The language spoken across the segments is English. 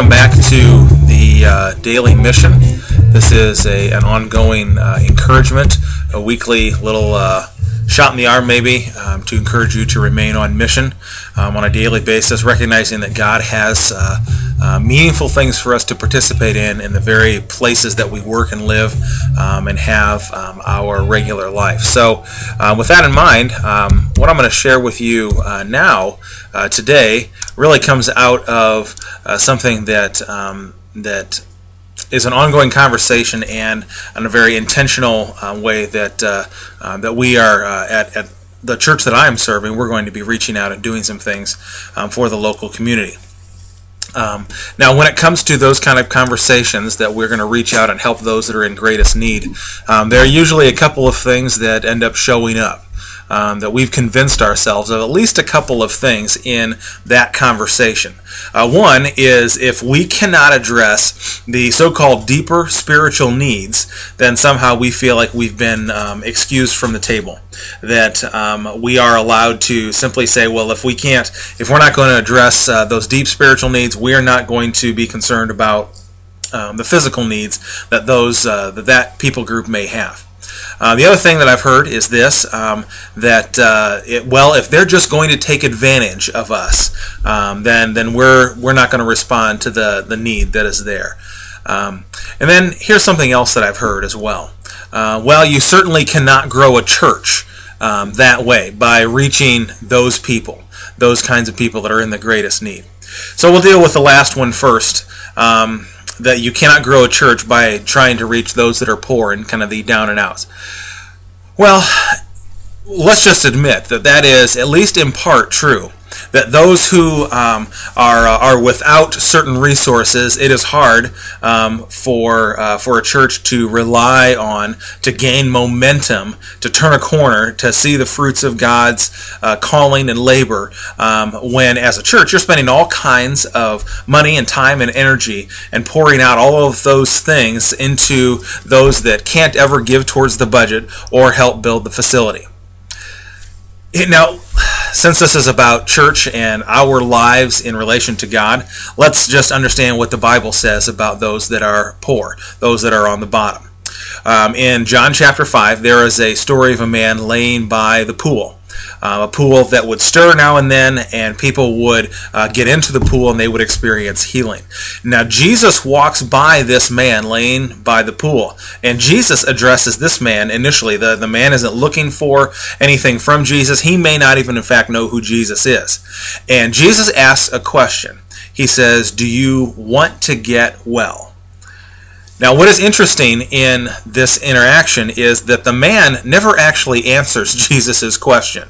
Welcome back to the Daily Mission. This is an ongoing encouragement, a weekly little shot in the arm maybe to encourage you to remain on mission on a daily basis, recognizing that God has meaningful things for us to participate in the very places that we work and live and have our regular life. So with that in mind, what I'm going to share with you now today really comes out of something that is an ongoing conversation and in a very intentional way that we are at the church that I am serving. We're going to be reaching out and doing some things for the local community. Now, when it comes to those kind of conversations that we're going to reach out and help those that are in greatest need, there are usually a couple of things that end up showing up. That we've convinced ourselves of at least a couple of things in that conversation. One is if we cannot address the so-called deeper spiritual needs, then somehow we feel like we've been excused from the table. That we are allowed to simply say, well, if we're not going to address those deep spiritual needs, we are not going to be concerned about the physical needs that that people group may have. The other thing that I've heard is this, if they're just going to take advantage of us, then we're not going to respond to the need that is there. And then here's something else that I've heard as well. You certainly cannot grow a church that way, by reaching those people, those kinds of people that are in the greatest need. So we'll deal with the last one first. That you cannot grow a church by trying to reach those that are poor and kind of the down and outs. Well, let's just admit that is at least in part true. That those who are without certain resources, it is hard for a church to rely on to gain momentum, to turn a corner, to see the fruits of God's calling and labor. When as a church you're spending all kinds of money and time and energy and pouring out all of those things into those that can't ever give towards the budget or help build the facility. Now, since this is about church and our lives in relation to God, let's just understand what the Bible says about those that are poor, those that are on the bottom. In John chapter 5, there is a story of a man laying by the pool. A pool that would stir now and then, and people would get into the pool and they would experience healing. Now Jesus walks by this man laying by the pool, and Jesus addresses this man initially. The man isn't looking for anything from Jesus. He may not even in fact know who Jesus is. And Jesus asks a question. He says, "Do you want to get well?" Now, what is interesting in this interaction is that the man never actually answers Jesus' question.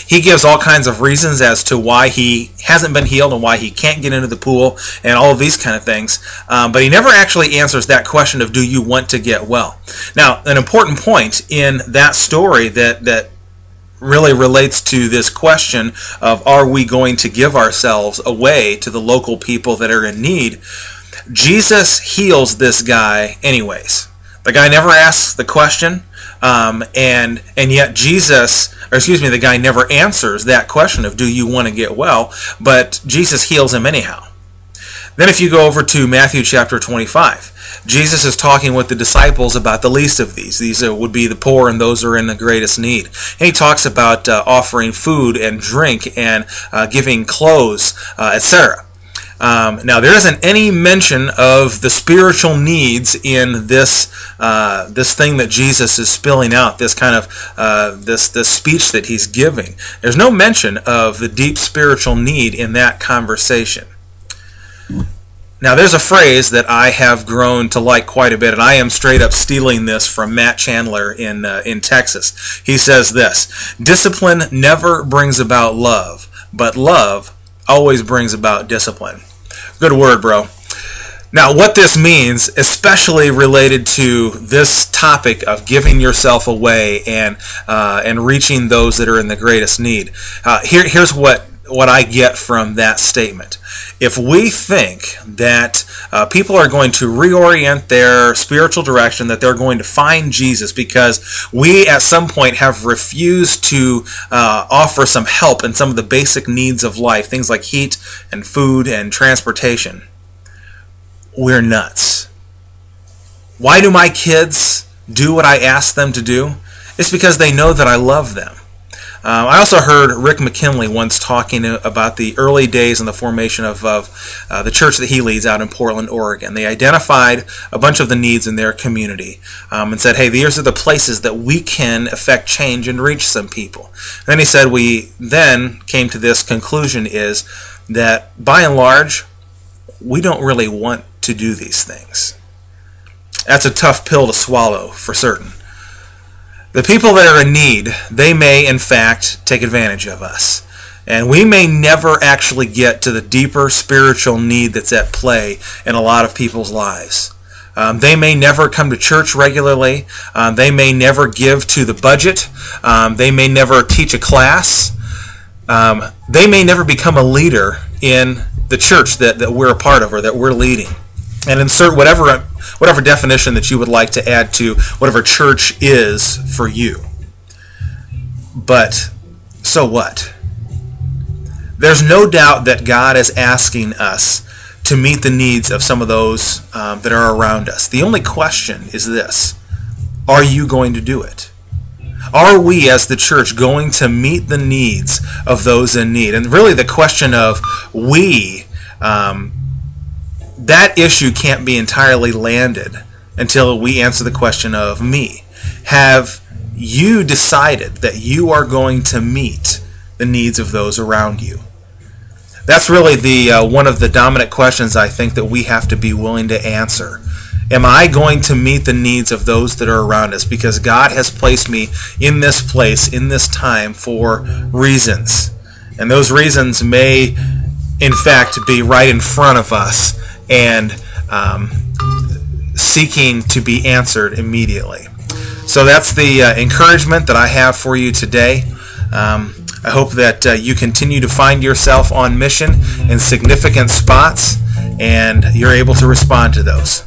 He gives all kinds of reasons as to why he hasn't been healed and why he can't get into the pool and all of these kind of things. But he never actually answers that question of, do you want to get well? Now, an important point in that story that really relates to this question of, are we going to give ourselves away to the local people that are in need? Jesus heals this guy anyways. The guy never asks the question, and yet the guy never answers that question of, do you want to get well? But Jesus heals him anyhow. Then if you go over to Matthew chapter 25, Jesus is talking with the disciples about the least of these. These would be the poor and those who are in the greatest need. And he talks about offering food and drink and giving clothes, etc. Now, there isn't any mention of the spiritual needs in this thing that Jesus is spilling out, this kind of this speech that he's giving. There's no mention of the deep spiritual need in that conversation. Now, there's a phrase that I have grown to like quite a bit, and I am straight up stealing this from Matt Chandler in Texas. He says this: "Discipline never brings about love, but love always brings about discipline." Good word, bro. Now, what this means, especially related to this topic of giving yourself away and reaching those that are in the greatest need, here's what I get from that statement. If we think that people are going to reorient their spiritual direction, that they're going to find Jesus because we at some point have refused to offer some help in some of the basic needs of life, things like heat and food and transportation, we're nuts. Why do my kids do what I ask them to do? It's because they know that I love them. I also heard Rick McKinley once talking about the early days in the formation of the church that he leads out in Portland, Oregon. They identified a bunch of the needs in their community and said, hey, these are the places that we can affect change and reach some people. And then he said, we then came to this conclusion is that by and large, we don't really want to do these things. That's a tough pill to swallow for certain. The people that are in need, they may in fact take advantage of us. And we may never actually get to the deeper spiritual need that's at play in a lot of people's lives. They may never come to church regularly. They may never give to the budget. They may never teach a class. They may never become a leader in the church that we're a part of or that we're leading. And insert whatever definition that you would like to add to whatever church is for you. But so what? There's no doubt that God is asking us to meet the needs of some of those that are around us. The only question is this: are you going to do it? Are we as the church going to meet the needs of those in need? And really the question of we, that issue can't be entirely landed until we answer the question of me. Have you decided that you are going to meet the needs of those around you? That's really the one of the dominant questions I think that we have to be willing to answer. Am I going to meet the needs of those that are around us? Because God has placed me in this place, in this time, for reasons. And those reasons may, in fact, be right in front of us and seeking to be answered immediately. So that's the encouragement that I have for you today. I hope that you continue to find yourself on mission in significant spots and you're able to respond to those.